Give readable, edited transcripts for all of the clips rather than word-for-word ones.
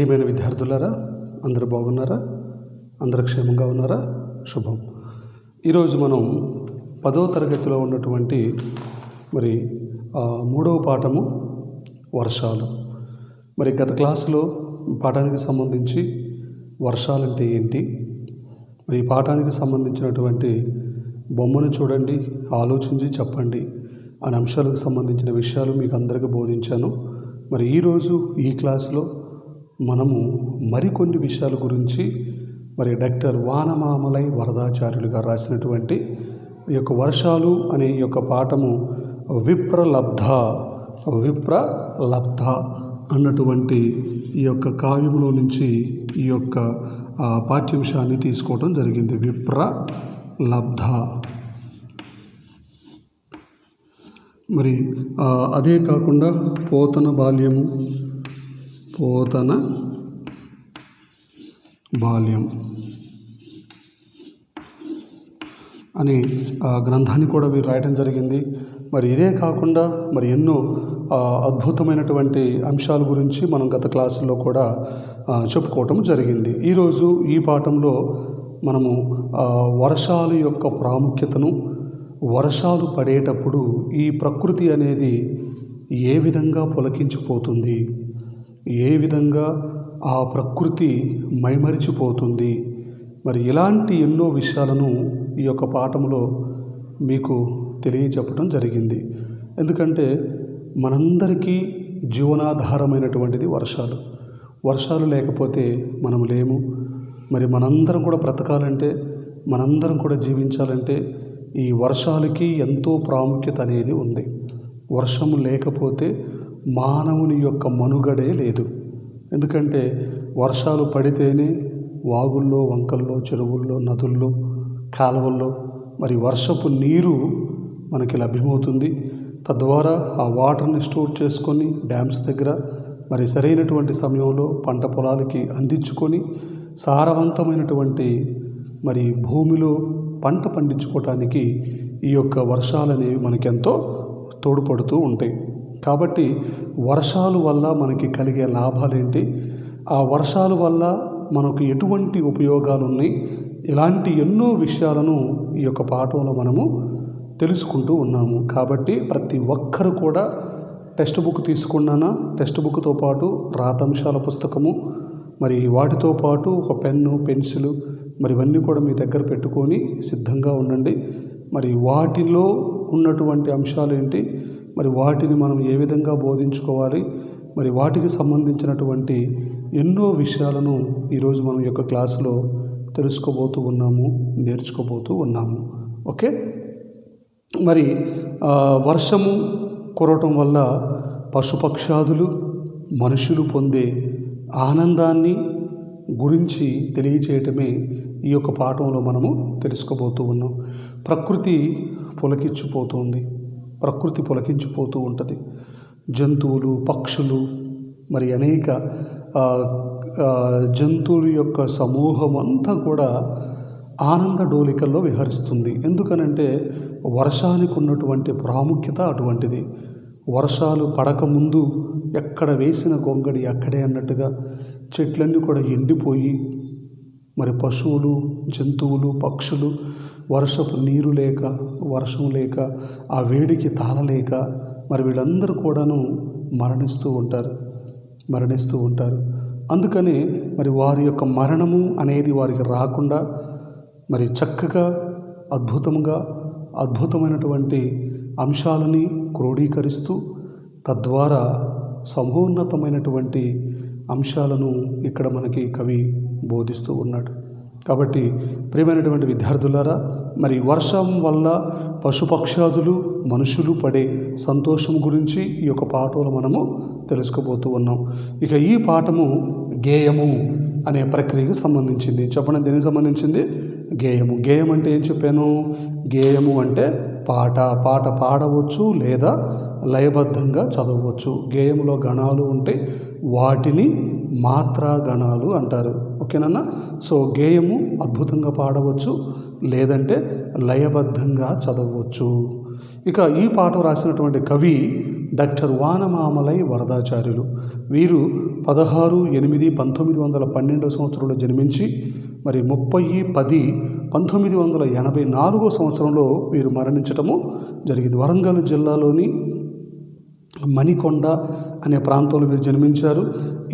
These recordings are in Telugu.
ప్రియమైన విద్యార్థులారా, అందరూ బాగున్నారా? అందరూ క్షేమంగా ఉన్నారా? శుభం. ఈరోజు మనం 10వ తరగతిలో ఉన్నటువంటి మూడవ పాఠము వర్షాలు. గత క్లాసులో పాఠానికి సంబంధించి వర్షాలంటే ఏంటి, ఈ పాఠానికి సంబంధించినటువంటి బొమ్మను చూడండి, ఆలోచించి చెప్పండి అనే అంశాలకు సంబంధించిన విషయాలు మీకు అందరికీ బోధించాను. ఈరోజు ఈ క్లాసులో మనము మరికొన్ని విషయాల గురించి డాక్టర్ వానమామలై వరదాచార్యులు గారు రాసినటువంటి ఈ యొక్క వర్షాలు అనే ఈ యొక్క పాఠము విప్రలబ్ధ అన్నటువంటి ఈ యొక్క కావ్యంలో నుంచి ఈ యొక్క పాఠ్యాంశాన్ని తీసుకోవడం జరిగింది. విప్రలబ్ధ. అదే కాకుండా పోతన బాల్యం అనే గ్రంథాన్ని కూడా వీరు రాయడం జరిగింది. ఇదే కాకుండా ఎన్నో అద్భుతమైనటువంటి అంశాల గురించి మనం గత క్లాసుల్లో కూడా చెప్పుకోవటం జరిగింది. ఈరోజు ఈ పాఠంలో మనము వర్షాల యొక్క ప్రాముఖ్యతను, వర్షాలు పడేటప్పుడు ఈ ప్రకృతి అనేది ఏ విధంగా పులకించిపోతుంది, ఏ విధంగా ఆ ప్రకృతి మైమరిచిపోతుంది, ఇలాంటి ఎన్నో విషయాలను ఈ యొక్క పాఠంలో మీకు తెలియచెప్పడం జరిగింది. ఎందుకంటే మనందరికీ జీవనాధారమైనటువంటిది వర్షాలు. వర్షాలు లేకపోతే మనం లేము. మనందరం కూడా బ్రతకాలంటే, మనందరం కూడా జీవించాలంటే ఈ వర్షాలకి ఎంతో ప్రాముఖ్యత అనేది ఉంది. వర్షం లేకపోతే మానవుని యొక్క మనుగడే లేదు. ఎందుకంటే వర్షాలు పడితేనే వాగుల్లో, వంకల్లో, చెరువుల్లో, నదుల్లో, కాలువల్లో వర్షపు నీరు మనకి లభ్యమవుతుంది. తద్వారా ఆ వాటర్ని స్టోర్ చేసుకొని డ్యామ్స్ దగ్గర సరైనటువంటి సమయంలో పంట పొలాలకి అందించుకొని సారవంతమైనటువంటి భూమిలో పంట పండించుకోవటానికి ఈ యొక్క వర్షాలు అనేవి మనకెంతో తోడ్పడుతూ ఉంటాయి. కాబట్టి వర్షాల వల్ల మనకి కలిగే లాభాలేంటి, ఆ వర్షాల వల్ల మనకు ఎటువంటి ఉపయోగాలు ఉన్నాయి, ఇలాంటి ఎన్నో విషయాలను ఈ యొక్క పాఠంలో మనము తెలుసుకుంటూ ఉన్నాము. కాబట్టి ప్రతి ఒక్కరు కూడా టెక్స్ట్ బుక్ తీసుకున్నానా, టెక్స్ట్ బుక్తో పాటు రాతంశాల పుస్తకము, వాటితో పాటు ఒక పెన్ను, పెన్సిలు ఇవన్నీ కూడా మీ దగ్గర పెట్టుకొని సిద్ధంగా ఉండండి. వాటిలో ఉన్నటువంటి అంశాలు ఏంటి, వాటిని మనం ఏ విధంగా బోధించుకోవాలి, వాటికి సంబంధించినటువంటి ఎన్నో విషయాలను ఈరోజు మనం యొక్క క్లాసులో తెలుసుకోబోతూ ఉన్నాము, నేర్చుకోబోతూ ఉన్నాము. ఓకే. వర్షము కురవటం వల్ల పశుపక్షాదులు, మనుషులు పొందే ఆనందాన్ని గురించి తెలియచేయటమే ఈ యొక్క పాఠంలో మనము తెలుసుకోబోతూ ఉన్నాం. ప్రకృతి పులకించిపోతూ ఉంటుంది. జంతువులు, పక్షులు, అనేక జంతువుల యొక్క సమూహం అంతా కూడా ఆనంద డోలికల్లో విహరిస్తుంది. ఎందుకనంటే వర్షానికి ఉన్నటువంటి ప్రాముఖ్యత అటువంటిది. వర్షాలు పడకముందు ఎక్కడ వేసిన గొంగడి అక్కడే అన్నట్టుగా చెట్లన్నీ కూడా ఎండిపోయి పశువులు, జంతువులు, పక్షులు వర్షపు నీరు లేక, వర్షం లేక, ఆ వేడికి తాళలేక వీళ్ళందరూ కూడాను మరణిస్తూ ఉంటారు. అందుకని వారి యొక్క మరణము అనేది వారికి రాకుండా చక్కగా అద్భుతమైనటువంటి అంశాలని క్రోడీకరిస్తూ తద్వారా సమోన్నతమైనటువంటి అంశాలను ఇక్కడ మనకి కవి బోధిస్తూ ఉన్నాడు. కాబట్టి ప్రియమైనటువంటి విద్యార్థులారా, వర్షం వల్ల పశుపక్షాదులు, మనుషులు పడే సంతోషం గురించి ఈ యొక్క పాఠంలో మనము తెలుసుకోబోతూ ఉన్నాం. ఇక ఈ పాఠము గేయము అనే ప్రక్రియకు సంబంధించింది. చెప్పండి, దేనికి సంబంధించింది? గేయము. గేయం అంటే ఏం చెప్పాను? గేయము అంటే పాట పాడవచ్చు లేదా లయబద్ధంగా చదవచ్చు. గేయములో గణాలు ఉంటే వాటిని మాత్రా గణాలు అంటారు. ఓకేనా? సో గేయము అద్భుతంగా పాడవచ్చు, లేదంటే లయబద్ధంగా చదవచ్చు. ఇక ఈ పాట రాసినటువంటి కవి డాక్టర్ వానమామలై వరదాచార్యులు. వీరు 16/8/1912 సంవత్సరంలో జన్మించి మరి 30/10/1984 సంవత్సరంలో వీరు మరణించటము జరిగింది. వరంగల్ జిల్లాలోని మణికొండ అనే ప్రాంతంలో వీరు జన్మించారు.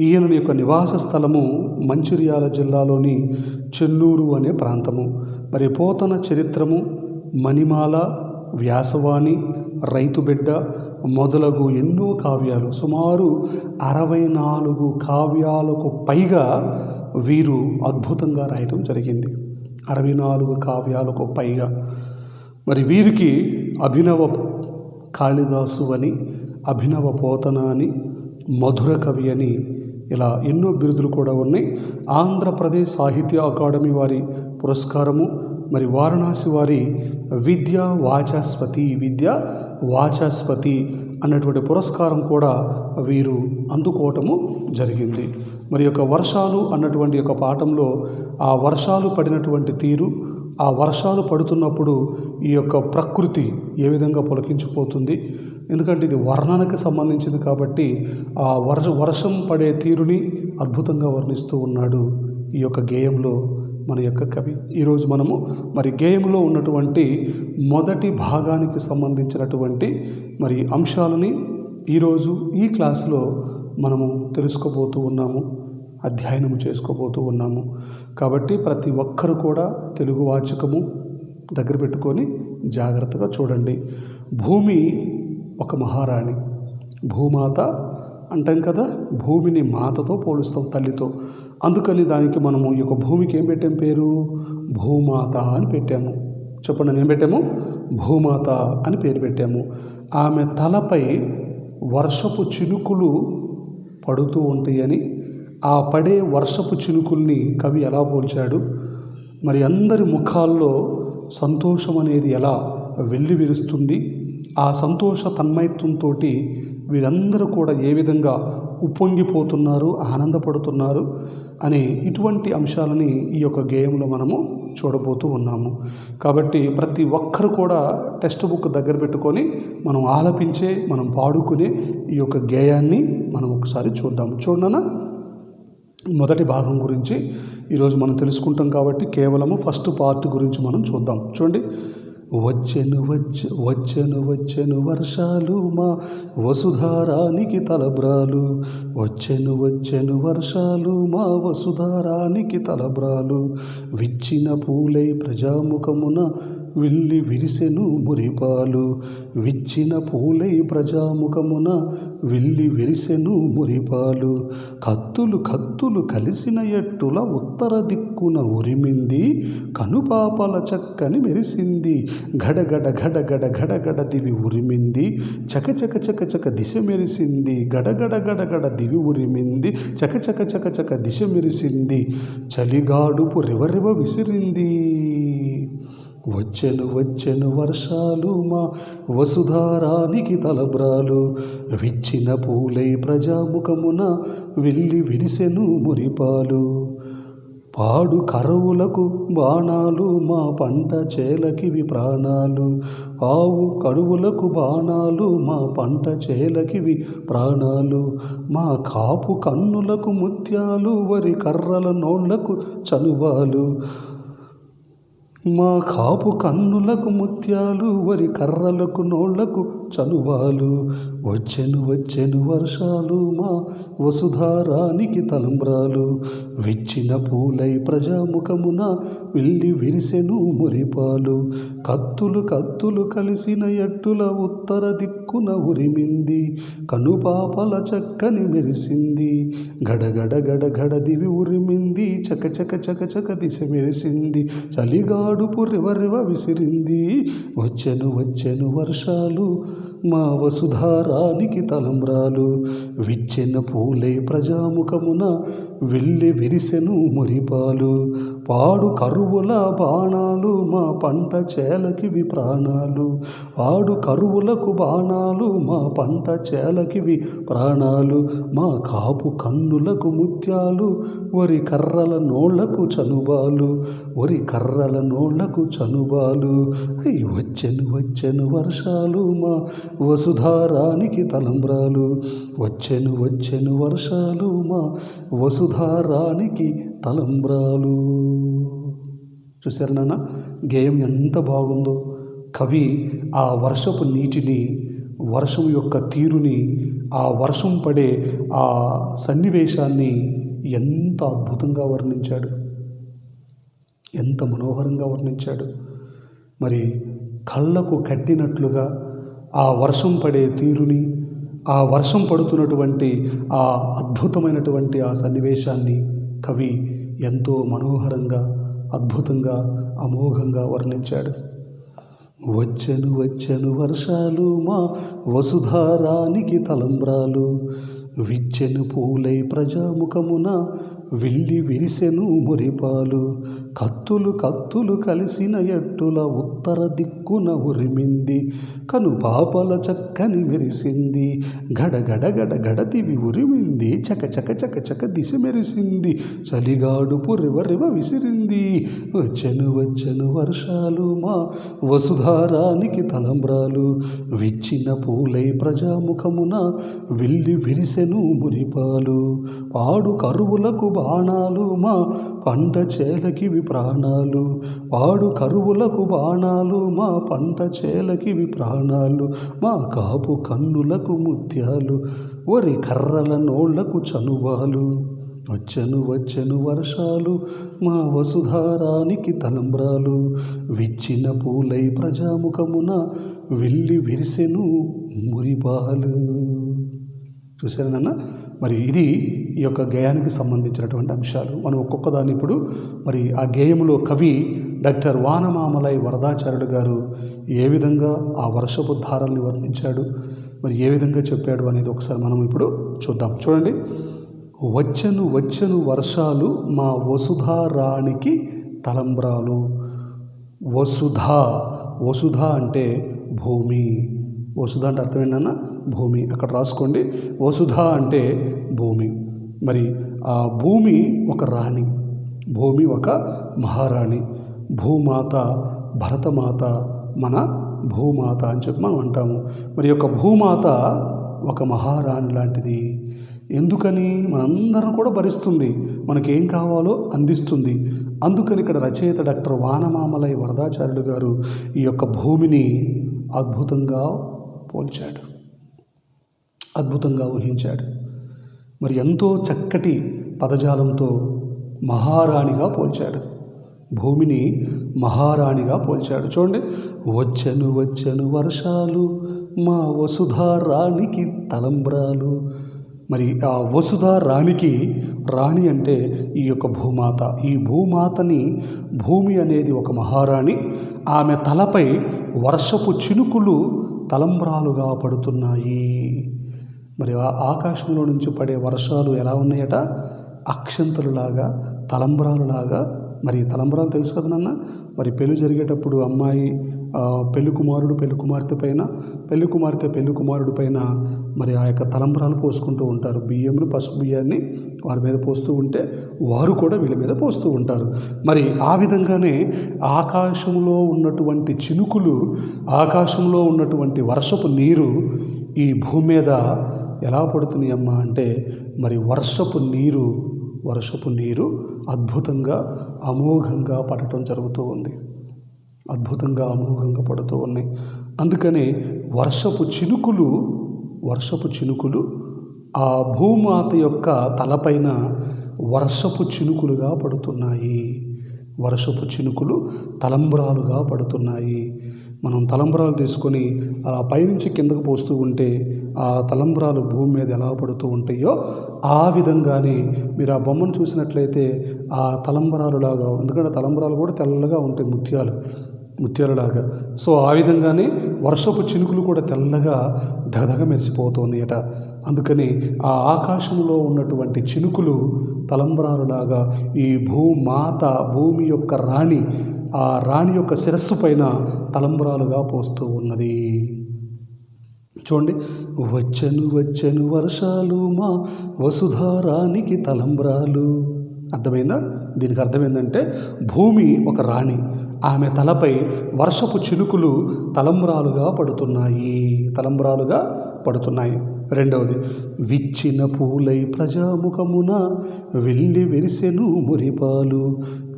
ఈయన యొక్క నివాస స్థలము మంచిర్యాల జిల్లాలోని చెన్నూరు అనే ప్రాంతము. మరి పోతన చరిత్రము, మణిమాల, వ్యాసవాణి, రైతుబిడ్డ మొదలగు ఎన్నో కావ్యాలు, సుమారు 64 కావ్యాలకు పైగా వీరు అద్భుతంగా రాయటం జరిగింది. 64 కావ్యాలకు పైగా. మరి వీరికి అభినవ కాళిదాసు అని, అభినవ పోతన అని, మధుర కవి అని ఇలా ఎన్నో బిరుదులు కూడా ఉన్నాయి. ఆంధ్రప్రదేశ్ సాహిత్య అకాడమీ వారి పురస్కారము, మరి వారణాసి వారి విద్యా వాచస్పతి అన్నటువంటి పురస్కారం కూడా వీరు అందుకోవటము జరిగింది. మరి యొక్క వర్షాలు అన్నటువంటి యొక్క పాఠంలో ఆ వర్షాలు పడినటువంటి తీరు, ఆ వర్షాలు పడుతున్నప్పుడు ఈ యొక్క ప్రకృతి ఏ విధంగా పులకించిపోతుంది, ఎందుకంటే ఇది వర్ణనకు సంబంధించింది కాబట్టి ఆ వర్షం పడే తీరుని అద్భుతంగా వర్ణిస్తూ ఉన్నాడు ఈ యొక్క గేయంలో మన యొక్క కవి. ఈరోజు మనము మరి గేయంలో ఉన్నటువంటి మొదటి భాగానికి సంబంధించినటువంటి మరి అంశాలని ఈరోజు ఈ క్లాసులో మనము తెలుసుకోబోతూ ఉన్నాము, అధ్యయనం చేసుకోబోతూ ఉన్నాము. కాబట్టి ప్రతి ఒక్కరు కూడా తెలుగు వాచకము దగ్గర పెట్టుకొని జాగ్రత్తగా చూడండి. భూమి ఒక మహారాణి, భూమాత అంటాం కదా, భూమిని మాతతో పోలుస్తాం, తల్లితో. అందుకని దానికి మనము ఈ యొక్క భూమికి ఏం పెట్టాం, పేరు భూమాత అని పెట్టాము. చెప్పండి, ఏం పెట్టాము? భూమాత అని పేరు పెట్టాము. ఆమె తలపై వర్షపు చినుకులు పడుతూ ఉంటాయని, ఆ పడే వర్షపు చినుకుల్ని కవి ఎలా పోల్చాడు, మరి అందరి ముఖాల్లో సంతోషం అనేది ఎలా వెల్లివిరుస్తుంది, ఆ సంతోష తన్మయత్వంతో వీరందరూ కూడా ఏ విధంగా ఉప్పొంగిపోతున్నారు, ఆనందపడుతున్నారు అనే ఇటువంటి అంశాలని ఈ యొక్క గేయంలో మనము చూడబోతూ ఉన్నాము. కాబట్టి ప్రతి ఒక్కరు కూడా టెక్స్ట్ బుక్ దగ్గర పెట్టుకొని మనం ఆలపించే, మనం పాడుకునే ఈ యొక్క గేయాన్ని మనం ఒకసారి చూద్దాము. చూడనా, మొదటి భాగం గురించి ఈరోజు మనం తెలుసుకుంటాం కాబట్టి కేవలము ఫస్ట్ పార్ట్ గురించి మనం చూద్దాం. చూడండి. వచ్చెను వర్షాలు మా వసుధారానికి తలబ్రాలు, వచ్చెను వర్షాలు మా వసుధారానికి తలబ్రాలు, విచ్చిన పూలై ప్రజాముఖమున విల్లి విరిసెను మురిపాలు, విచ్చిన పూలై ప్రజాముఖమున విల్లి విరిసెను మురిపాలు, కత్తులు కలిసిన ఎట్టుల ఉత్తర దిక్కున ఉరిమింది, కనుపాపల చక్కని మెరిసింది, గడగడ దివి ఉరిమింది, చక దిశ మెరిసింది, గడగడ దివి ఉరిమింది, చక దిశ మెరిసింది, చలిగాడుపు రివరివ విసిరింది. వచ్చెను వర్షాలు మా వసుధారానికి తలబ్రాలు, విచ్చిన పూలై ప్రజాముఖమున విల్లి విరిసెను మురిపాలు, పాడు కరువులకు బాణాలు మా పంట చేలకివి ప్రాణాలు, పావు కరువులకు బాణాలు మా పంట చేలకివి ప్రాణాలు, మా కాపు కన్నులకు ముత్యాలు వరి కర్రల నోళ్లకు చనువాలు, మా కాపు కన్నులకు ముత్యాలు వరి కర్రలకు నోళ్లకు చనువాలు, వచ్చెను వర్షాలు మా వసుధారానికి తలంబ్రాలు, విచ్చిన పూలై ప్రజాముఖమున విల్లి విరిసెను మురిపాలు, కత్తులు కలిసిన ఎట్టుల ఉత్తర దిక్కున ఉరిమింది, కనుపాపల చక్కని మెరిసింది, గడగడ దివి ఉరిమింది, చక దిశ మెరిసింది, చలిగాడుపు రివ విసిరింది. వచ్చెను వర్షాలు మా వసుధారానికి తలంబ్రాలు, విచ్చెన పూలై ప్రజాముఖమున విల్లి విరిసెను మురిపాలు, పాడు కరువుల బాణాలు మా పంట చేలకివి ప్రాణాలు. పాడు కరువులకు బాణాలు మా పంట చేలకివి ప్రాణాలు. మా కాపు కన్నులకు ముత్యాలు వరి కర్రల నోళ్లకు చనుబాలు. వరి కర్రల నోళ్లకు చనుబాలు. వచ్చెను వర్షాలు మా వసుధారానికి తలంబ్రాలు. వచ్చెను వర్షాలు మా వసుధారానికి తలంబ్రాలు. చూశారు నాన్న, గేయం ఎంత బాగుందో. కవి ఆ వర్షపు నీటిని, వర్షం యొక్క తీరుని, ఆ వర్షం పడే ఆ సన్నివేశాన్ని ఎంత అద్భుతంగా వర్ణించాడు, ఎంత మనోహరంగా వర్ణించాడు. మరి కళ్ళకు కట్టినట్లుగా ఆ వర్షం పడే తీరుని, ఆ వర్షం పడుతున్నటువంటి ఆ అద్భుతమైనటువంటి ఆ సన్నివేశాన్ని కవి ఎంతో మనోహరంగా, అద్భుతంగా, అమోఘంగా వర్ణించాడు. వచ్చెను వర్షాలు మా వసుధారానికి తలంబ్రాలు. విచ్చెను పూలై ప్రజాముఖమున విల్లి విరిసెను మురిపాలు. కత్తులు కలిసిన ఎట్టుల ఉత్తర దిక్కున ఉరిమింది. కను పాపల చక్కని మెరిసింది. గడదివి ఉరిమింది. చక దిశ మెరిసింది. చలిగాడుపు రివ విసిరింది. వచ్చెను వర్షాలు మా వసుధారానికి తలంబ్రాలు. విచ్చిన పూలై ప్రజాముఖమున విల్లి విరిసెను మురిపాలు. పాడు కరువులకు బాణాలు మా పంట చేలకివి ప్రాణాలు. పాడు కరువులకు బాణాలు మా పంట చేలకివి ప్రాణాలు. మా కాపు కన్నులకు ముత్యాలు వరి కర్రల నోళ్లకు చనుబాలు. వచ్చెను వర్షాలు మా వసుధారానికి తలంబ్రాలు. విచ్చిన పూలై ప్రజాముఖమున విల్లి విరిసెను మురిపాలు. చూశారు నాన్న, మరి ఇది ఈ యొక్క గేయానికి సంబంధించినటువంటి అంశాలు. మనం ఒక్కొక్క దాన్ని ఇప్పుడు మరి ఆ గేయంలో కవి డాక్టర్ వానమామలై వరదాచార్యుడు గారు ఏ విధంగా ఆ వర్షపు ధారల్ని వర్ణించాడు, మరి ఏ విధంగా చెప్పాడు అనేది ఒకసారి మనం ఇప్పుడు చూద్దాం. చూడండి, వచ్చెను వర్షాలు మా వసుధారానికి తలంబ్రాలు. వసుధ అంటే భూమి. వసుధ అంటే అర్థం ఏంటన్నా? భూమి. అక్కడ రాసుకోండి, వసుధ అంటే భూమి. మరి ఆ భూమి ఒక రాణి, భూమి ఒక మహారాణి. భూమాత, భరతమాత మన భూమాత అని చెప్పి మనం అంటాము. మరి యొక్క భూమాత ఒక మహారాణి లాంటిది. ఎందుకని? మనందరం కూడా భరిస్తుంది, మనకేం కావాలో అందిస్తుంది. అందుకని ఇక్కడ రచయిత డాక్టర్ వానమామలై వరదాచార్యుడు గారు ఈ యొక్క భూమిని అద్భుతంగా పోల్చాడు, అద్భుతంగా ఊహించాడు. మరి ఎంతో చక్కటి పదజాలంతో మహారాణిగా పోల్చాడు, భూమిని మహారాణిగా పోల్చాడు. చూడండి, వచ్చెను వర్షాలు మా వసుధారానికి తలంబ్రాలు. మరి ఆ వసుధారానికి, రాణి అంటే ఈ యొక్క భూమాత. ఈ భూమాతని, భూమి అనేది ఒక మహారాణి. ఆమె తలపై వర్షపు చినుకులు తలంబ్రాలుగా పడుతున్నాయి. మరి ఆకాశంలో నుంచి పడే వర్షాలు ఎలా ఉన్నాయట? అక్షంతలులాగా, తలంబ్రాలులాగా. మరి తలంబ్రాలు తెలుసు కదా నాన్న. మరి పెళ్లి జరిగేటప్పుడు అమ్మాయి పెళ్లి కుమారుడు పెళ్లి కుమార్తె పైన, పెళ్లి కుమార్తె పెళ్లి కుమారుడి పైన మరి ఆ యొక్క తలంబ్రాలు పోసుకుంటూ ఉంటారు. బియ్యంను, పసుపు బియ్యాన్ని వారి మీద పోస్తూ ఉంటే వారు కూడా వీళ్ళ మీద పోస్తూ ఉంటారు. మరి ఆ విధంగానే ఆకాశంలో ఉన్నటువంటి చినుకులు, ఆకాశంలో ఉన్నటువంటి వర్షపు నీరు ఈ భూమి మీద ఎలా పడుతుంది అమ్మా అంటే, మరి వర్షపు నీరు అద్భుతంగా, అమోఘంగా పడటం జరుగుతూ ఉంది. అద్భుతంగా, అమోఘంగా పడుతూ ఉన్నాయి. అందుకనే వర్షపు చినుకులు ఆ భూమాత యొక్క తలపైన వర్షపు చినుకులుగా పడుతున్నాయి. వర్షపు చినుకులు తలంబ్రాలుగా పడుతున్నాయి. మనం తలంబ్రాలు తీసుకొని అలా పైనుంచి కిందకు పోస్తూ ఉంటే ఆ తలంబ్రాలు భూమి మీద ఎలా పడుతూ ఉంటాయో ఆ విధంగానే మీరు ఆ బొమ్మను చూసినట్లయితే ఆ తలంబ్రాలులాగా, ఎందుకంటే తలంబ్రాలు కూడా తెల్లగా ఉంటాయి, ముత్యాలు. ముత్యాలలాగా. సో ఆ విధంగానే వర్షపు చినుకులు కూడా తెల్లగా దగదగ మెరిసిపోతున్నాయట. అందుకని ఆ ఆకాశంలో ఉన్నటువంటి చినుకులు తలంబ్రాలులాగా ఈ భూమాత, భూమి యొక్క రాణి, ఆ రాణి యొక్క శిరస్సు పైన తలంబ్రాలుగా పోస్తూ ఉన్నది. చూడండి, వచ్చెను వచ్చెను వర్షాలు మా వసుధారానికి తలంబ్రాలు. అర్థమైందా? దీనికి అర్థం ఏంటంటే భూమి ఒక రాణి, ఆమె తలపై వర్షపు చినుకులు తలంబ్రాలుగా పడుతున్నాయి. రెండవది, విచ్చిన పూలై ప్రజాముఖమున వెళ్ళి విరిసెను మురిపాలు.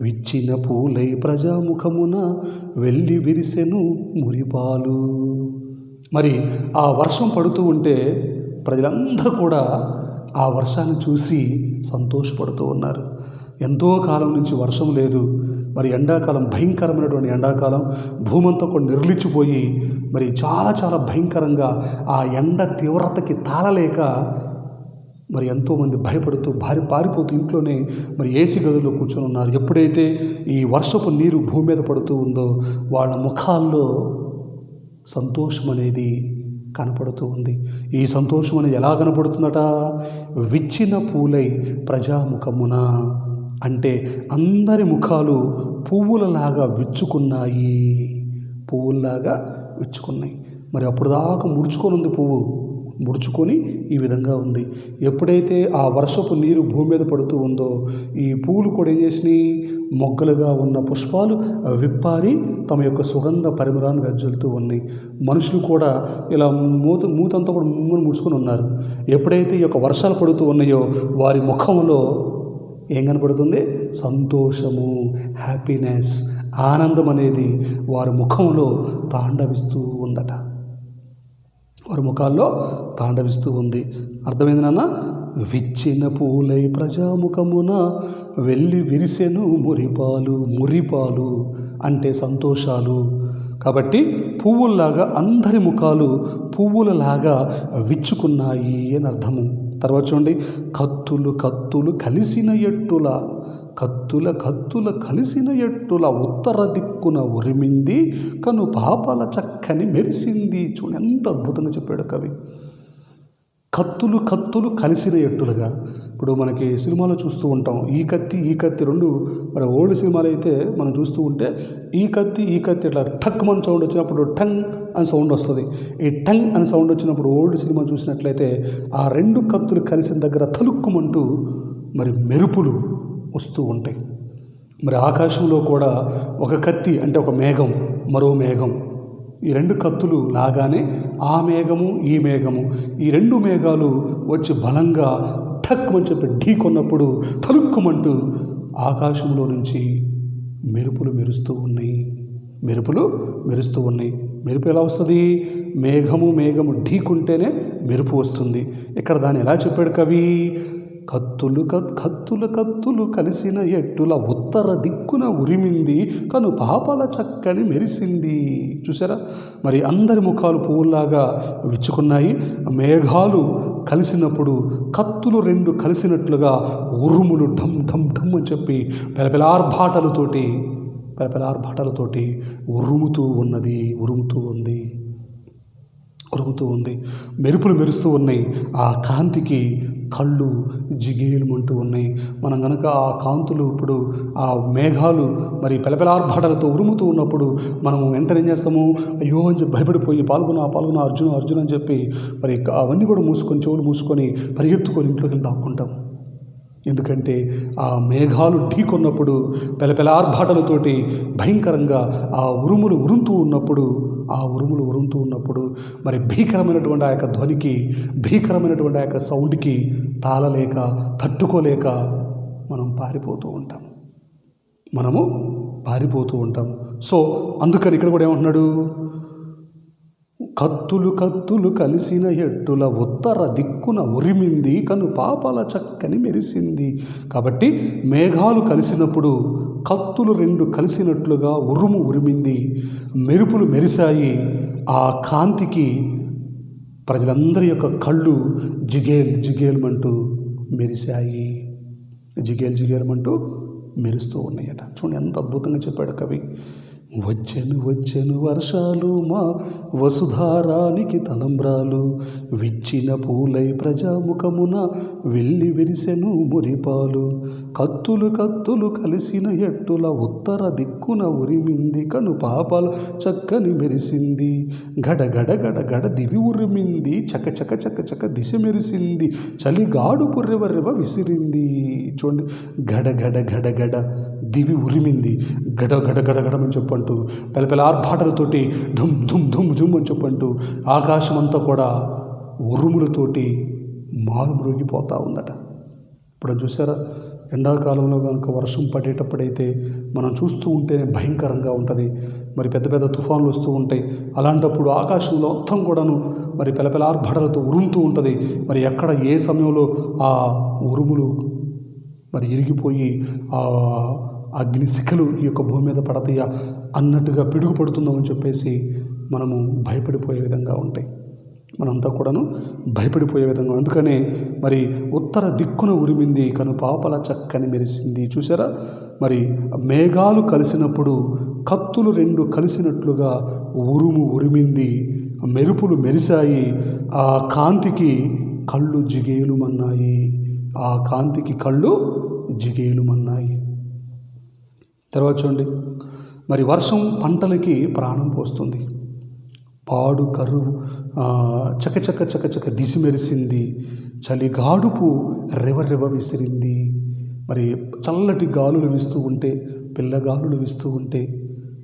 విచ్చిన పూలై ప్రజాముఖమున వెళ్ళి విరిసెను మురిపాలు. మరి ఆ వర్షం పడుతూ ఉంటే ప్రజలందరూ కూడా ఆ వర్షాన్ని చూసి సంతోషపడుతూ ఉన్నారు. ఎంతో కాలం నుంచి వర్షం లేదు. మరి ఎండాకాలం, భయంకరమైనటువంటి ఎండాకాలం, భూమంతా కూడా నిర్లిచిపోయి మరి చాలా చాలా భయంకరంగా ఆ ఎండ తీవ్రతకి తాళలేక మరి ఎంతోమంది భయపడుతూ పారిపోతూ ఇంట్లోనే మరి ఏసీ గదుల్లో కూర్చొని ఉన్నారు. ఎప్పుడైతే ఈ వర్షపు నీరు భూమి మీద పడుతూ ఉందో వాళ్ళ ముఖాల్లో సంతోషం అనేది కనపడుతూ ఉంది. ఈ సంతోషం అనేది ఎలా కనపడుతుందట? విచ్చిన పూలై ప్రజాముఖమున, అంటే అందరి ముఖాలు పువ్వులలాగా విచ్చుకున్నాయి. మరి అప్పుడు దాకా ముడుచుకొని ఉంది, పువ్వు ముడుచుకొని ఈ విధంగా ఉంది. ఎప్పుడైతే ఆ వర్షపు నీరు భూమి మీద పడుతూ ఉందో ఈ పువ్వులు కూడా ఏం చేసినాయి? మొగ్గలుగా ఉన్న పుష్పాలు విప్పారి తమ యొక్క సుగంధ పరిమళాన్ని వెదజల్లుతూ ఉన్నాయి. మనుషులు కూడా ఇలా మూతంతా కూడా ముడుచుకొని ఉన్నారు. ఎప్పుడైతే ఈ యొక్క వర్షాలు పడుతూ ఉన్నాయో వారి ముఖంలో ఏం కనపడుతుంది? సంతోషము, హ్యాపీనెస్, ఆనందం అనేది వారి ముఖంలో తాండవిస్తూ ఉందట. వారి ముఖాల్లో తాండవిస్తూ ఉంది. అర్థమైంది నాన్న? విచ్చిన పూలై ప్రజాముఖమున వెళ్ళి విరిసెను మురిపాలు అంటే సంతోషాలు. కాబట్టి పువ్వుల్లాగా అందరి ముఖాలు పువ్వులలాగా విచ్చుకున్నాయి అని అర్థము. తర్వాత చూడండి, కత్తులు కలిసిన ఎట్టుల ఉత్తర దిక్కున ఉరిమింది కను పాపల చక్కని మెరిసింది. చూడండి ఎంత అద్భుతంగా చెప్పాడు కవి. కత్తులు కలిసిన ఎట్టులుగా. ఇప్పుడు మనకి సినిమాలో చూస్తూ ఉంటాం, ఈ కత్తి రెండు. మరి ఓల్డ్ సినిమాలు అయితే మనం చూస్తూ ఉంటే ఈ కత్తి ఇట్లా టక్ మన సౌండ్ వచ్చినప్పుడు టంగ్ అని సౌండ్ వస్తుంది. ఈ టంగ్ అని సౌండ్ వచ్చినప్పుడు ఓల్డ్ సినిమా చూసినట్లయితే ఆ రెండు కత్తులు కలిసిన దగ్గర తలుక్కుమంటూ మరి మెరుపులు వస్తూ ఉంటాయి. మరి ఆకాశంలో కూడా ఒక కత్తి అంటే ఒక మేఘం, మరో మేఘం, ఈ రెండు కత్తులు లాగానే ఆ మేఘము ఈ మేఘము, ఈ రెండు మేఘాలు వచ్చి బలంగా ఠక్కుమని చెప్పి ఢీకొన్నప్పుడు తలుక్కుమంటూ ఆకాశంలో నుంచి మెరుపులు మెరుస్తూ ఉన్నాయి. మెరుపు ఎలా వస్తుంది? మేఘము ఢీకుంటేనే మెరుపు వస్తుంది. ఇక్కడ దాన్ని ఎలా చెప్పాడు కవి? కత్తులు కలిసిన ఎట్టుల ఉత్తర దిక్కున ఉరిమింది కను పాపల చక్కని మెరిసింది. చూసారా? మరి అందరి ముఖాలు పువ్వుల్లాగా విచ్చుకున్నాయి. మేఘాలు కలిసినప్పుడు కత్తులు రెండు కలిసినట్లుగా ఉరుములు ఢమ్ ఢమ్ ఢమ్ అని చెప్పి పెలపెలార్భాటాలతోటి ఉరుముతూ ఉంది. మెరుపులు మెరుస్తూ ఉన్నాయి. ఆ కాంతికి కళ్ళు జిగేలుమంటూ ఉన్నాయి. మనం కనుక ఆ కాంతులు ఇప్పుడు ఆ మేఘాలు మరి పెలపెలార్భాటాలతో ఉరుముతూ ఉన్నప్పుడు మనము వెంటనే ఏం చేస్తాము? అయ్యో అని చెప్పి భయపడిపోయి పాల్గొన అర్జున్ అని చెప్పి మరి అవన్నీ కూడా చెవులు మూసుకొని పరిగెత్తుకొని ఇంట్లోకి వెళ్ళి దాక్కుంటాం. ఎందుకంటే ఆ మేఘాలు ఢీకొన్నప్పుడు పెలపెలార్భాటాలతోటి భయంకరంగా ఆ ఉరుములు ఉరుముతూ ఉన్నప్పుడు మరి భీకరమైనటువంటి ఆ యొక్క ధ్వనికి, భీకరమైనటువంటి ఆ యొక్క సౌండ్కి తాళలేక తట్టుకోలేక మనం పారిపోతూ ఉంటాం. సో అందుకని ఇక్కడ కూడా ఏమంటున్నాడు? కత్తులు కలిసిన ఎట్టుల ఉత్తర దిక్కున ఉరిమింది కను పాపల చక్కని మెరిసింది. కాబట్టి మేఘాలు కలిసినప్పుడు కత్తులు రెండు కలిసినట్లుగా ఉరిమింది, మెరుపులు మెరిశాయి. ఆ కాంతికి ప్రజలందరి యొక్క కళ్ళు జిగేల్మంటూ మెరిశాయి. జిగేల్మంటూ మెరుస్తూ ఉన్నాయట. చూడండి ఎంత అద్భుతంగా చెప్పాడు కవి. వచ్చెను వర్షాలు మా వసుధారానికి తలంబ్రాలు, విచ్చిన పూలై ప్రజాముఖమున వెళ్ళి విరిసెను మురిపాలు. కత్తులు కలిసిన ఎట్టుల ఉత్తర దిక్కున ఉరిమింది కను పాపల చక్కని మెరిసింది. గడ దివి ఉరిమింది, చక దిశ మెరిసింది, చలిగాడు పుర్రెవర్రెవ విసిరింది. చూడండి, గడ దివి ఉరిమింది, గడమని చెప్పంటూ పెల ఆర్భాటలతోటి ధుమ్ ధుమ్ ధుమ్ ధుమ్ అని చెప్పంటూ ఆకాశం అంతా కూడా ఉరుములతోటి మారుమ్రోగిపోతూ ఉందట. ఇప్పుడు చూసారా, ఎండాకాలంలో కనుక వర్షం పడేటప్పుడైతే మనం చూస్తూ ఉంటేనే భయంకరంగా ఉంటుంది. మరి పెద్ద పెద్ద తుఫాన్లు వస్తూ ఉంటాయి. అలాంటప్పుడు ఆకాశంలో మొత్తం కూడాను మరి పెల ఆర్భాటలతో ఉరుముతూ ఉంటుంది. మరి ఎక్కడ ఏ సమయంలో ఆ ఉరుములు మరి ఇరిగిపోయి ఆ అగ్నిశిఖలు ఈ యొక్క భూమి మీద పడతాయా అన్నట్టుగా పిడుగు పడుతుందామని చెప్పేసి మనము భయపడిపోయే విధంగా ఉంటాయి. మనంతా కూడాను భయపడిపోయే విధంగా. అందుకనే మరి ఉత్తర దిక్కున ఉరిమింది కను పాపల చక్కని మెరిసింది. చూసారా, మరి మేఘాలు కలిసినప్పుడు కత్తులు రెండు కలిసినట్లుగా ఉరిమింది, మెరుపులు మెరిశాయి, ఆ కాంతికి కళ్ళు జిగేలుమన్నాయి. ఆ కాంతికి కళ్ళు జిగేలుమన్నాయి. తర్వాత చూడండి, మరి వర్షం పంటలకి ప్రాణం పోస్తుంది. పాడు కరువు చక దిసి మెరిసింది, చలిగాడుపు రెవ విసిరింది. మరి చల్లటి గాలులు వీస్తూ ఉంటే, పిల్లగాలులు వీస్తూ ఉంటే,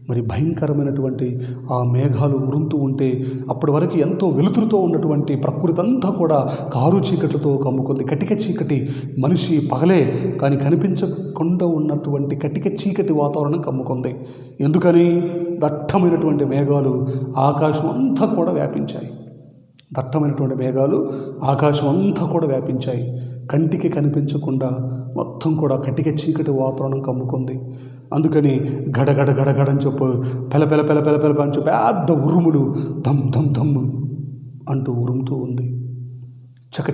మరి భయంకరమైనటువంటి ఆ మేఘాలు ఉరుముతూ ఉంటే, అప్పటి వరకు ఎంతో వెలుతురుతో ఉన్నటువంటి ప్రకృతి అంతా కూడా కారు చీకట్లతో కమ్ముకుంది. కటిక చీకటి, మనిషి పగలే కానీ కనిపించకుండా ఉన్నటువంటి కటిక చీకటి వాతావరణం కమ్ముకుంది. ఎందుకని? దట్టమైనటువంటి మేఘాలు ఆకాశం అంతా కూడా వ్యాపించాయి. దట్టమైనటువంటి మేఘాలు ఆకాశం అంతా కూడా వ్యాపించాయి. కంటికి కనిపించకుండా మొత్తం కూడా కటిక చీకటి వాతావరణం కమ్ముకుంది. అందుకని గడగడ అని చెప్పు పెల అని చెప్పి పెద్ద ఉరుములు ధమ్ అంటూ ఉరుముతూ ఉంది. చక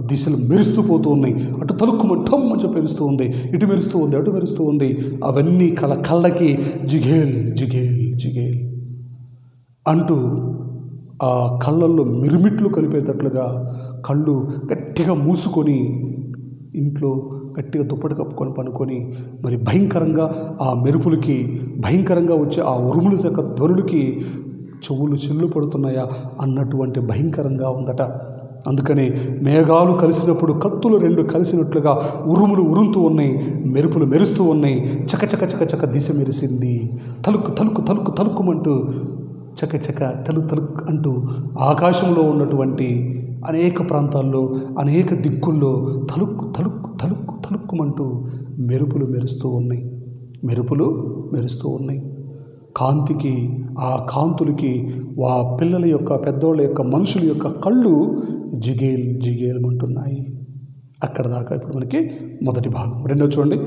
దిశలు మెరుస్తూ పోతూ ఉన్నాయి. అటు తలుక్కుమంటం అని చెప్పి మెరుస్తూ ఉంది, ఇటు మెరుస్తూ ఉంది, అటు మెరుస్తూ ఉంది. అవన్నీ కళ్ళకి జిగేల్ అంటూ ఆ కళ్ళల్లో మిరుమిట్లు కలిపేటట్లుగా కళ్ళు గట్టిగా మూసుకొని ఇంట్లో గట్టిగా దుప్పటి కప్పుకొని పనుకొని మరి భయంకరంగా ఆ మెరుపులకి, భయంకరంగా వచ్చే ఆ ఉరుముల యొక్క ధ్వనులకి చెవులు చిల్లు పడుతున్నాయా అన్నటువంటి భయంకరంగా ఉందట. అందుకని మేఘాలు కలిసినప్పుడు కత్తులు రెండు కలిసినట్లుగా ఉరుములు ఉరుముతూ ఉన్నాయి, మెరుపులు మెరుస్తూ ఉన్నాయి. చక దిశ మెరిసింది. తలుక్కుమంటూ చక తలుక్ అంటూ ఆకాశంలో ఉన్నటువంటి అనేక ప్రాంతాల్లో, అనేక దిక్కుల్లో తలుక్కుమంటూ మెరుపులు మెరుస్తూ ఉన్నాయి. కాంతికి, ఆ కాంతులకి ఆ పిల్లల యొక్క, పెద్దోళ్ళ యొక్క, మనుషుల యొక్క కళ్ళు జిగేలమంటున్నాయి. అక్కడ దాకా ఇప్పుడు మనకి మొదటి భాగం. రెండో చూడండి,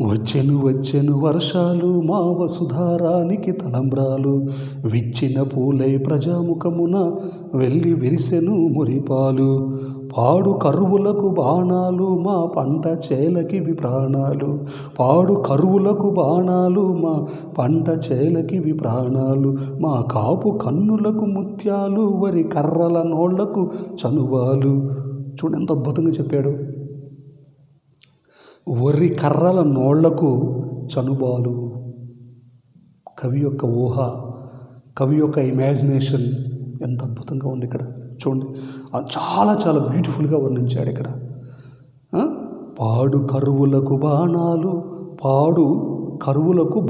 వచ్చెను వర్షాలు మా వసుధారానికి తలంబ్రాలు, విచ్చిన పూలై ప్రజాముఖమున వెళ్ళి విరిసెను మురిపాలు. పాడు కరువులకు బాణాలు మా పంట చేలకివి ప్రాణాలు. పాడు కరువులకు బాణాలు మా పంట చేలకివి ప్రాణాలు. మా కాపు కన్నులకు ముత్యాలు, వరి కర్రల నోళ్లకు చనువాలు. చూడండి ఎంత అద్భుతంగా చెప్పాడు. వరి కర్రల నోళ్లకు చనుబాలు. కవి యొక్క ఊహ, కవి యొక్క ఇమాజినేషన్ ఎంత అద్భుతంగా ఉంది ఇక్కడ. చూడండి, చాలా బ్యూటిఫుల్గా వర్ణించాడు ఇక్కడ. పాడు కరువులకు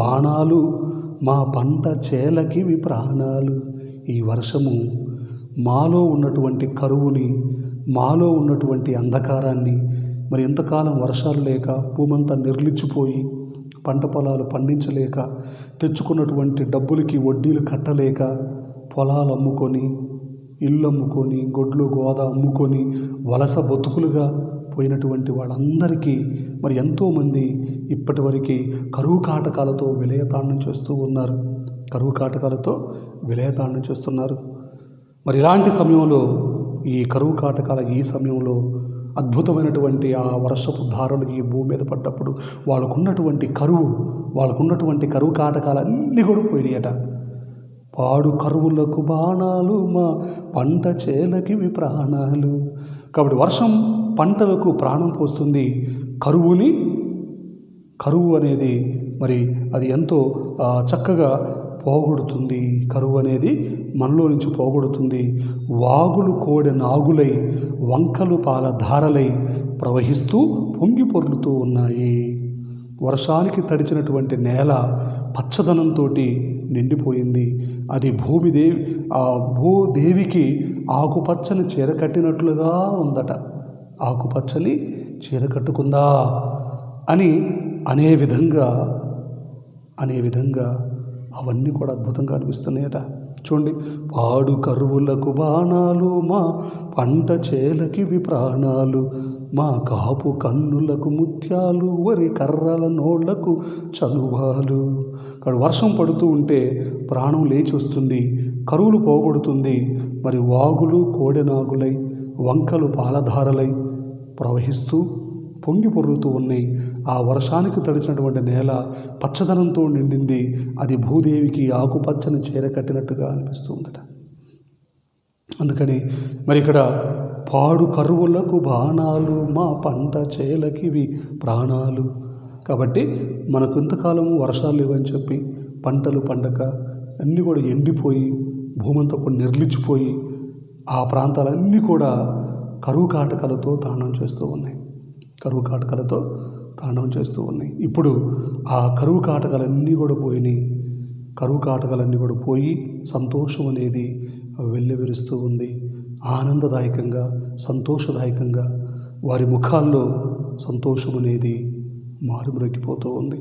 బాణాలు మా పంట చేలకివి ప్రాణాలు. ఈ వర్షము మాలో ఉన్నటువంటి కరువుని, మాలో ఉన్నటువంటి అంధకారాన్ని, మరి ఎంతకాలం వర్షాలు లేక భూమంతా నిర్లిచ్చిపోయి పంట పొలాలు పండించలేక, తెచ్చుకున్నటువంటి డబ్బులకి వడ్డీలు కట్టలేక, పొలాలు అమ్ముకొని, ఇల్లు అమ్ముకొని, గొడ్లు గోద అమ్ముకొని వలస బతుకులుగా పోయినటువంటి వాళ్ళందరికీ మరి ఎంతోమంది ఇప్పటివరకు కరువు కాటకాలతో విలయతాండం చేస్తున్నారు. మరి ఇలాంటి సమయంలో, ఈ కరువు కాటకాల ఈ సమయంలో అద్భుతమైనటువంటి ఆ వర్షపు ధారలు ఈ భూమి మీద పడ్డప్పుడు వాళ్ళకున్నటువంటి కరువు కాటకాలన్నీ కూడా పోయినాయట. పాడు కరువులకు బాణాలు, మా పంట చేలకివి ప్రాణాలు. కాబట్టి వర్షం పంటలకు ప్రాణం పోస్తుంది. కరువు అనేది మరి అది ఎంతో చక్కగా పోగొడుతుంది. కరువు అనేది మనలో నుంచి పోగొడుతుంది. వాగులు కోడె నాగులై, వంకలు పాల ధారలై ప్రవహిస్తూ పొంగి పొర్లుతూ ఉన్నాయి. వర్షానికి తడిచినటువంటి నేల పచ్చదనంతో నిండిపోయింది. అది భూదేవికి ఆకుపచ్చని చీర కట్టినట్లుగా ఉందట. ఆకుపచ్చని చీర కట్టుకుందా అని అనే విధంగా అవన్నీ కూడా అద్భుతంగా అనిపిస్తున్నాయట. చూడండి, పాడు కరువులకు బాణాలు, మా పంట చేలకివి ప్రాణాలు, మా కాపు కన్నులకు ముత్యాలు, వరి కర్రల నోళ్లకు చనువాలు. ఇక్కడ వర్షం పడుతూ ఉంటే ప్రాణం లేచి వస్తుంది, కరువులు పోగొడుతుంది. మరి వాగులు కోడెనాగులై, వంకలు పాలధారలై ప్రవహిస్తూ పొంగి పొర్లుతూ ఉన్నాయి. ఆ వర్షానికి తడిచినటువంటి నేల పచ్చదనంతో నిండింది. అది భూదేవికి ఆకుపచ్చని చీర కట్టినట్టుగా అనిపిస్తూ ఉందట. అందుకని మరి ఇక్కడ పాడు కరువులకు బాణాలు, మా పంట చేలకివి ప్రాణాలు. కాబట్టి మనకు ఇంతకాలము వర్షాలు లేవని చెప్పి పంటలు పండక అన్నీ కూడా ఎండిపోయి భూమంతా కూడా నిర్లిచిపోయి ఆ ప్రాంతాలన్నీ కూడా కరువు కాటకాలతో తాండవం చేస్తూ ఉన్నాయి. ఇప్పుడు ఆ కరువు కాటకాలన్నీ కూడా పోయి సంతోషం అనేది వెల్లివిరుస్తూ ఉంది. ఆనందదాయకంగా, సంతోషదాయకంగా వారి ముఖాల్లో సంతోషం అనేది మారుమ్రోగిపోతూ ఉంది.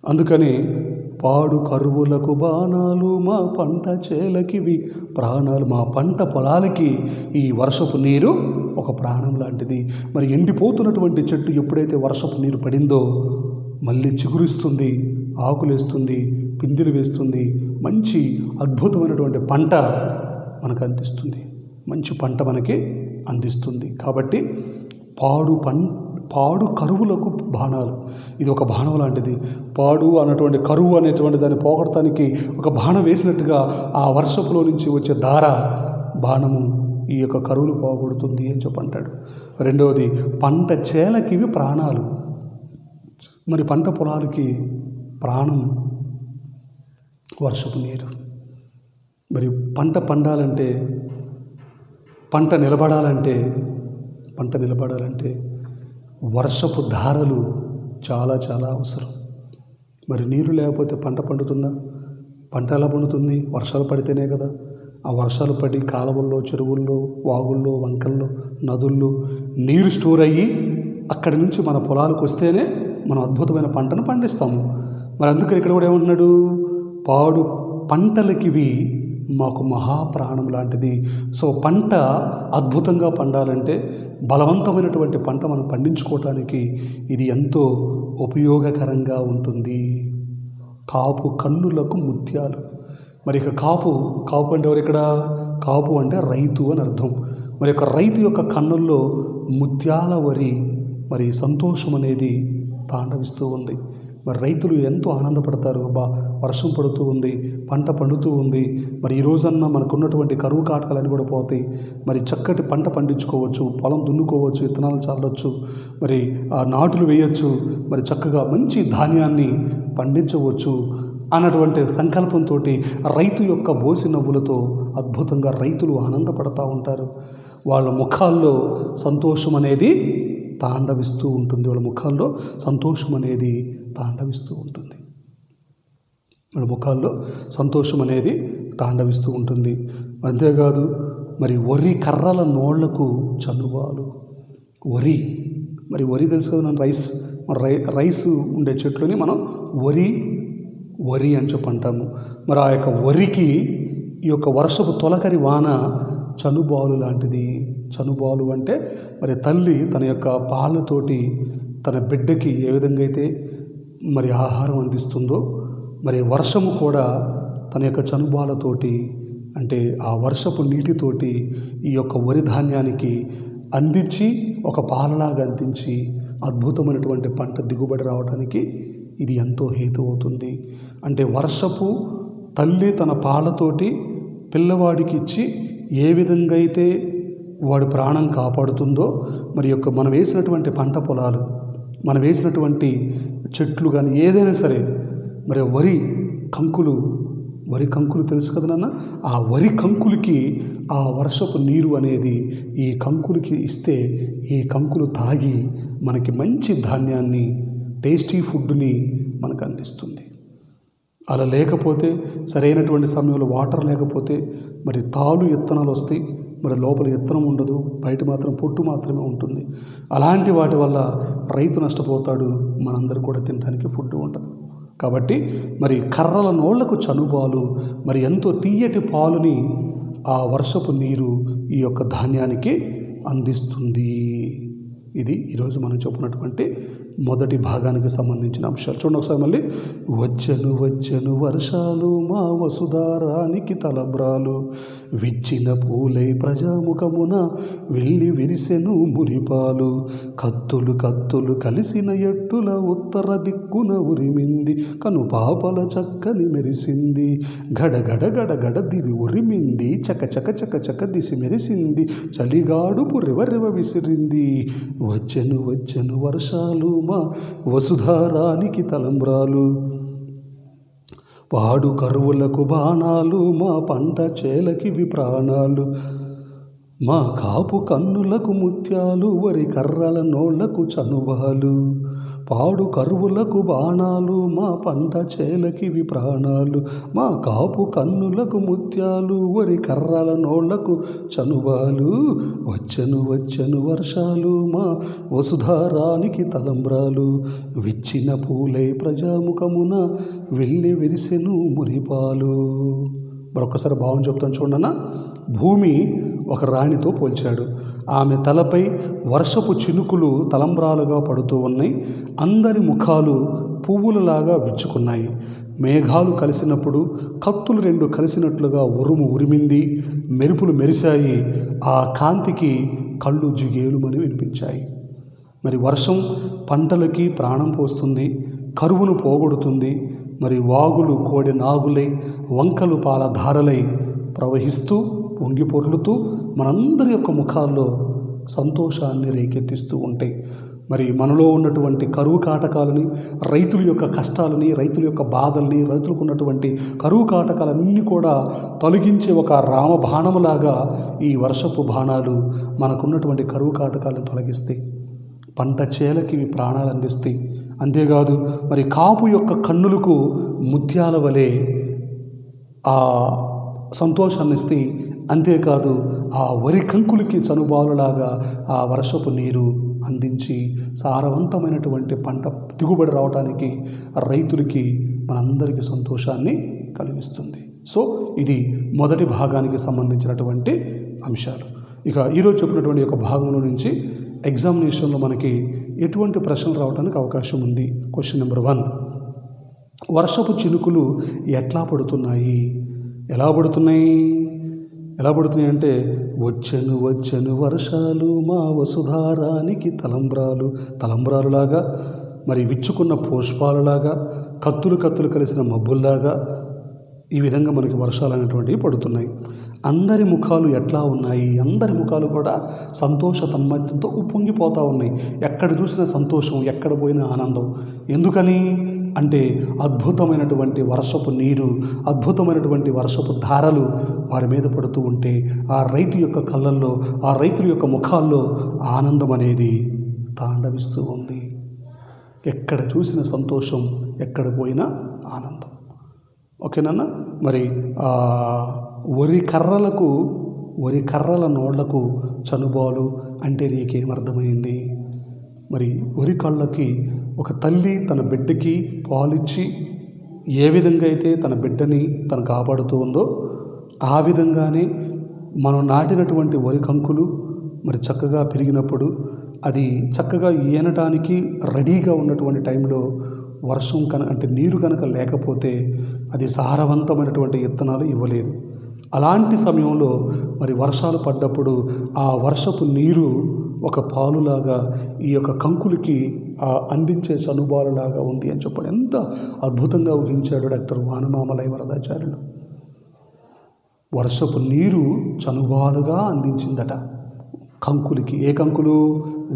అందుకని పాడు కరువులకు బాణాలు, మా పంట చేలకివి ప్రాణాలు. మా పంట పొలాలకి ఈ వర్షపు నీరు ఒక ప్రాణం లాంటిది. మరి ఎండిపోతున్నటువంటి చెట్టు ఎప్పుడైతే వర్షపు నీరు పడిందో మళ్ళీ చిగురిస్తుంది, ఆకులేస్తుంది, పిందెలు వేస్తుంది, మంచి అద్భుతమైనటువంటి పంట మనకు అందిస్తుంది. కాబట్టి పాడు కరువులకు బాణాలు, ఇది ఒక బాణం లాంటిది. పాడు అన్నటువంటి కరువు అనేటువంటి దాన్ని పోగొడటానికి ఒక బాణం వేసినట్టుగా ఆ వర్షపులో నుంచి వచ్చే బాణము ఈ యొక్క కరువులు పోగొడుతుంది అని చెప్పంటాడు. రెండవది, పంట చేలకివి ప్రాణాలు. మరి పంట పొలాలకి ప్రాణం వర్షపు నీరు. మరి పంట పండాలంటే, పంట నిలబడాలంటే వర్షపు ధారలు చాలా చాలా అవసరం. మరి నీరు లేకపోతే పంట పండుతుందా? పంట ఎలా పండుతుంది? వర్షాలు పడితేనే కదా. ఆ వర్షాలు పడి కాలువల్లో, చెరువుల్లో, వాగుల్లో, వంకల్లో, నదుల్లో నీరు స్టోర్ అయ్యి అక్కడి నుంచి మన పొలాలకు వస్తేనే మనం అద్భుతమైన పంటను పండిస్తాము. మరి అందుకని ఇక్కడ కూడా ఏమంటున్నాడు? పాడు పంటలకివి మాకు మహాప్రాణం లాంటిది. సో పంట అద్భుతంగా పండాలంటే, బలవంతమైనటువంటి పంట మనం పండించుకోవటానికి ఇది ఎంతో ఉపయోగకరంగా ఉంటుంది. కాపు కన్నులకు ముత్యాలు. మరి ఇక కాపు అంటే ఎవరు ఇక్కడ? కాపు అంటే రైతు అని అర్థం. మరి యొక్క రైతు యొక్క కన్నుల్లో ముత్యాల వరి, మరి సంతోషం అనేది తాండవిస్తూ ఉంది. మరి రైతులు ఎంతో ఆనందపడతారు. వర్షం పడుతూ ఉంది, పంట పండుతూ ఉంది. మరి ఈ రోజన్నా మనకున్నటువంటి కరువు కాటకాలన్నీ కూడా పోతాయి. మరి చక్కటి పంట పండించుకోవచ్చు, పొలం దున్నుకోవచ్చు, విత్తనాలు చల్లవచ్చు, మరి ఆ నాటులు వేయచ్చు, మరి చక్కగా మంచి ధాన్యాన్ని పండించవచ్చు అన్నటువంటి సంకల్పంతో రైతు యొక్క బోసి నవ్వులతో అద్భుతంగా రైతులు ఆనందపడతా ఉంటారు. వాళ్ళ ముఖాల్లో సంతోషం అనేది తాండవిస్తూ ఉంటుంది. అంతేకాదు, మరి వరి కర్రల నోళ్లకు చనుబాలు. వరి తెలుసు కదా, రైస్ ఉండే చెట్లని మనం వరి అని చెప్పంటాము. మరి ఆ యొక్క వరికి ఈ యొక్క వర్షపు తొలకరి వాన చనుబాలు లాంటిది. చనుబాలు అంటే మరి తల్లి తన యొక్క పాలతోటి తన బిడ్డకి ఏ విధంగా అయితే మరి ఆహారం అందిస్తుందో, మరి వర్షము కూడా తన యొక్క చనుబాలతోటి, అంటే ఆ వర్షపు నీటితోటి ఈ యొక్క వరి ధాన్యానికి అందించి ఒక పాలలాగా అందించి అద్భుతమైనటువంటి పంట దిగుబడి రావడానికి ఇది ఎంతో హేతు అవుతుంది. అంటే వర్షపు తల్లి తన పాలతోటి పిల్లవాడికి ఇచ్చి ఏ విధంగా అయితే వాడి ప్రాణం కాపాడుతుందో, మరి యొక్క మనం వేసినటువంటి పంట పొలాలు, మనం వేసినటువంటి చెట్లు కానీ ఏదైనా సరే, మరి వరి కంకులు తెలుసు కదా నాన్న, ఆ వరి కంకులకి ఆ వర్షపు నీరు అనేది ఈ కంకులకి ఇస్తే ఈ కంకులు తాగి మనకి మంచి ధాన్యాన్ని, టేస్టీ ఫుడ్ని మనకు అందిస్తుంది. అలా లేకపోతే, సరైనటువంటి సమయంలో వాటర్ లేకపోతే మరి తాలు విత్తనాలు వస్తాయి, మరి లోపల విత్తనం ఉండదు, బయట మాత్రం పొట్టు మాత్రమే ఉంటుంది. అలాంటి వాటి వల్ల రైతు నష్టపోతాడు, మనందరూ కూడా తినడానికి ఫుడ్ ఉండదు. కాబట్టి మరి కర్రల నోళ్లకు చనుబాలు, మరి ఎంతో తీయటి పాలుని ఆ వర్షపు నీరు ఈ యొక్క ధాన్యానికి అందిస్తుంది. ఇది ఈరోజు మనం చెప్పుకున్నటువంటి మొదటి భాగానికి సంబంధించిన అంశాలు. చూడండి ఒకసారి మళ్ళీ. వచ్చెను వర్షాలు మా వసుధారానికి తలబ్రాలు, విచ్చిన పూలై ప్రజాముఖమున వెళ్ళి విరిసెను మురిపాలు, కత్తులు కలిసిన ఎట్టుల ఉత్తర దిక్కున ఉరిమింది, కను పాపల చక్కని మెరిసింది, గడగడ దివి ఉరిమింది, చక దిసి మెరిసింది, చలిగాడుపు రివ విసిరింది. వచ్చెను వర్షాలు మా వసుధారానికి తలంబ్రాలు, పాడు కరువులకు బాణాలు, మా పంట చేలకి విప్రాణాలు, మా కాపు కన్నులకు ముత్యాలు, వరి కర్రల నోళ్లకు చనుబాలు, పాడు కరువులకు బాణాలు, మా పంట చేలకి విప్రాణాలు, మా కాపు కన్నులకు ముత్యాలు, వరి కర్రల నోళ్లకు చనుబాలు. వచ్చెను వర్షాలు మా వసుధారానికి తలంబ్రాలు, విచ్చిన పూలై ప్రజాముఖమున వెళ్ళి విరిసెను మురిపాలు. మరొకసారి భావం చెప్తాను చూడన్నా. భూమి ఒక రాణితో పోల్చాడు. ఆమె తలపై వర్షపు చినుకులు తలంబ్రాలుగా పడుతూ ఉన్నాయి. అందరి ముఖాలు పువ్వులలాగా విచ్చుకున్నాయి. మేఘాలు కలిసినప్పుడు కత్తులు రెండు కలిసినట్లుగా ఉరిమింది, మెరుపులు మెరిశాయి. ఆ కాంతికి కళ్ళు జిగేలుమని వినిపించాయి. మరి వర్షం పంటలకి ప్రాణం పోస్తుంది, కరువును పోగొడుతుంది. మరి వాగులు కోడి నాగులై, వంకలు పాల ధారలై ప్రవహిస్తూ పొంగి పొర్లుతూ మనందరి యొక్క ముఖాల్లో సంతోషాన్ని రేకెత్తిస్తూ ఉంటాయి. మరి మనలో ఉన్నటువంటి కరువు కాటకాలని, రైతుల యొక్క కష్టాలని, రైతుల యొక్క బాధల్ని, రైతులకు ఉన్నటువంటి కరువు కాటకాలన్నీ కూడా తొలగించే ఒక రామబాణములాగా ఈ వర్షపు బాణాలు మనకున్నటువంటి కరువు కాటకాలను తొలగిస్తాయి. పంట చేలకి ప్రాణాలు అందిస్తాయి. అంతేకాదు మరి కాపు యొక్క కన్నులకు ముత్యాల వలె ఆ సంతోషాన్ని ఇస్తాయి. అంతేకాదు ఆ వరి కంకులకి చనుబాలులాగా ఆ వర్షపు నీరు అందించి సారవంతమైనటువంటి పంట దిగుబడి రావడానికి రైతులకి మనందరికీ సంతోషాన్ని కలిగిస్తుంది. సో ఇది మొదటి భాగానికి సంబంధించినటువంటి అంశాలు. ఇక ఈరోజు చెప్పినటువంటి యొక్క భాగంలో నుంచి ఎగ్జామినేషన్లో మనకి ఎటువంటి ప్రశ్నలు రావడానికి అవకాశం ఉంది. క్వశ్చన్ నెంబర్ 1, వర్షపు చినుకులు ఎట్లా పడుతున్నాయి? ఎలా పడుతున్నాయి అంటే వచ్చెను వర్షాలు మా వసుధారానికి తలంబ్రాలులాగా, మరి విచ్చుకున్న పుష్పాలలాగా, కత్తులు కలిసిన మబ్బుల్లాగా ఈ విధంగా మనకి వర్షాలు అనేటువంటివి పడుతున్నాయి. అందరి ముఖాలు ఎట్లా ఉన్నాయి? అందరి ముఖాలు కూడా సంతోష తన్మయత్వంతో ఉప్పొంగిపోతూ ఉన్నాయి. ఎక్కడ చూసిన సంతోషం, ఎక్కడ పోయిన ఆనందం. ఎందుకని అంటే అద్భుతమైనటువంటి వర్షపు నీరు, అద్భుతమైనటువంటి వర్షపు ధారలు వారి మీద పడుతూ ఉంటే ఆ రైతు యొక్క కళ్ళల్లో, ఆ రైతుల యొక్క ముఖాల్లో ఆనందం అనేది తాండవిస్తూ ఉంది. ఎక్కడ చూసిన సంతోషం, ఎక్కడ పోయినా ఆనందం. ఓకేనన్న. మరి వరి కర్రల నోళ్లకు చనుబాలు అంటే నీకేమర్థమైంది? మరి వరి కళ్ళకి ఒక తల్లి తన బిడ్డకి పాలిచ్చి ఏ విధంగా అయితే తన బిడ్డని తను కాపాడుతూ ఉందో ఆ విధంగానే మనం నాటినటువంటి వరి కంకులు మరి చక్కగా పెరిగినప్పుడు అది చక్కగా ఈనటానికి రెడీగా ఉన్నటువంటి టైంలో వర్షం అంటే నీరు కనుక లేకపోతే అది సారవంతమైనటువంటి విత్తనాలు ఇవ్వలేదు. అలాంటి సమయంలో మరి వర్షాలు పడ్డప్పుడు ఆ వర్షపు నీరు ఒక పాలులాగా ఈ యొక్క కంకులకి అందించే చనుబాలులాగా ఉంది అని చెప్పాడు. ఎంత అద్భుతంగా ఊహించాడు డాక్టర్ వానమామలై వరదాచార్యులు. వర్షపు నీరు చనుబాలుగా అందించిందట కంకులకి. ఏ కంకులు?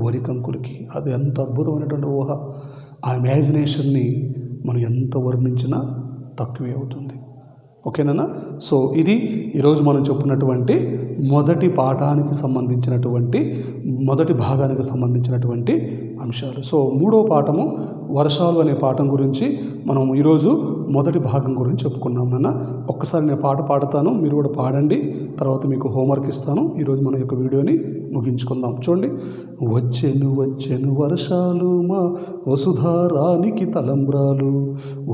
వరి కంకులకి. అది ఎంత అద్భుతమైనటువంటి ఊహ. ఆ ఇమాజినేషన్ని మనం ఎంత వర్ణించినా తక్కువే అవుతుంది. ఓకేనా? సో ఇది ఈరోజు మనం చెప్పుకున్నటువంటి మొదటి పాఠానికి సంబంధించినటువంటి మొదటి భాగానికి సంబంధించినటువంటి అంశాలు. సో మూడో పాఠము వర్షాలు అనే పాఠం గురించి మనం ఈరోజు మొదటి భాగం గురించి చెప్పుకున్నాం. నాన్న ఒక్కసారి నేను పాట పాడతాను, మీరు కూడా పాడండి. తర్వాత మీకు హోంవర్క్ ఇస్తాను. ఈరోజు మన యొక్క వీడియోని ముగించుకుందాం. చూడండి. వచ్చెను వచ్చెను వర్షాలు మా వసుధారానికి తలంబ్రాలు,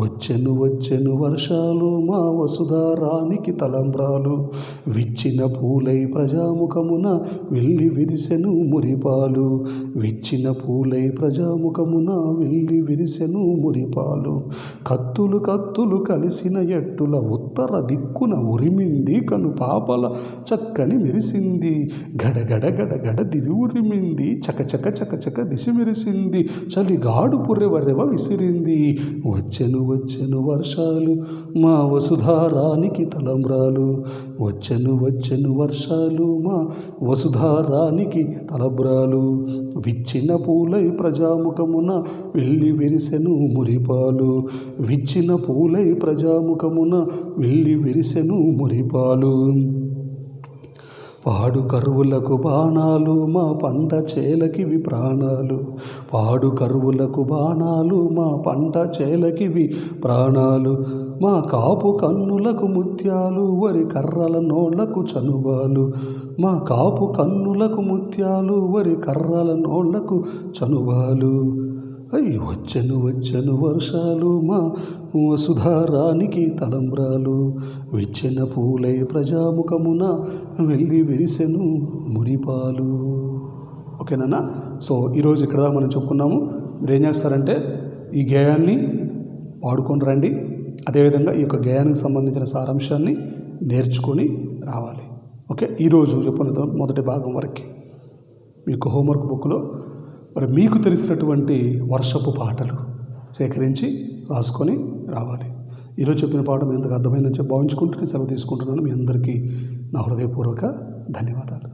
వచ్చెను వచ్చెను వర్షాలు మా వసుధారానికి తలంబ్రాలు, విచ్చిన పూలై ప్రజాముఖమున వెళ్ళి విరిసెను మురిపాలు, విచ్చిన పూలై ప్రజాముఖమున వెళ్ళి విరిసెను మురిపాలు, కత్తులు కత్తులు కలిసిన ఎట్టుల ఉత్తర దిక్కున ఉరిమింది కను పాపల చక్కని మెరిసింది, గడగడ గడగడ దివి ఉరిమింది, చకచక చకచక దిశ మెరిసింది, చలిగాడు పుర్రెవరెవ విసిరింది, వచ్చెను వచ్చెను వర్షాలు మా వసుధారానికి తలంబ్రాలు, వచ్చెను వచ్చెను వర్షాలు మా వసుధారానికి తలంబ్రాలు, విచ్చిన పూలై ప్రజాముఖమున వెళ్ళి విరిసెను మురిపాలు, విచ్చిన పూలై ప్రజాముఖమున వెళ్ళి విరిసెను మురిపాలు, పాడు కరువులకు బాణాలు మా పంట చేలకివి ప్రాణాలు, పాడు కరువులకు బాణాలు మా పంట చేలకివి ప్రాణాలు, మా కాపు కన్నులకు ముత్యాలు వరి కర్రల నోళ్లకు చనుబాలు, మా కాపు కన్నులకు ముత్యాలు వరి కర్రల నోళ్లకు చనుబాలు, వచ్చెను వచ్చెను వర్షాలు మా వసుధారానికి తలంబ్రాలు, విచ్చిన పూలై ప్రజాముఖమున వెళ్ళి విరిసెను మురిపాలు. ఓకేనా? సో ఈరోజు ఇక్కడ మనం చెప్పుకున్నాము. మీరు ఏం చేస్తారంటే ఈ గేయాన్ని వాడుకొని రండి. అదేవిధంగా ఈ యొక్క గేయానికి సంబంధించిన సారాంశాన్ని నేర్చుకొని రావాలి. ఓకే, ఈరోజు చెప్పిన మొదటి భాగం వరకు మీకు హోంవర్క్ బుక్లో మరి మీకు తెలిసినటువంటి వర్షపు పాటలు సేకరించి రాసుకొని రావాలి. ఈరోజు చెప్పిన పాఠం ఎంతగా అర్థమైందని చెప్పి భావించుకుంటూ సెలవు తీసుకుంటున్నాను. మీ అందరికీ నా హృదయపూర్వక ధన్యవాదాలు.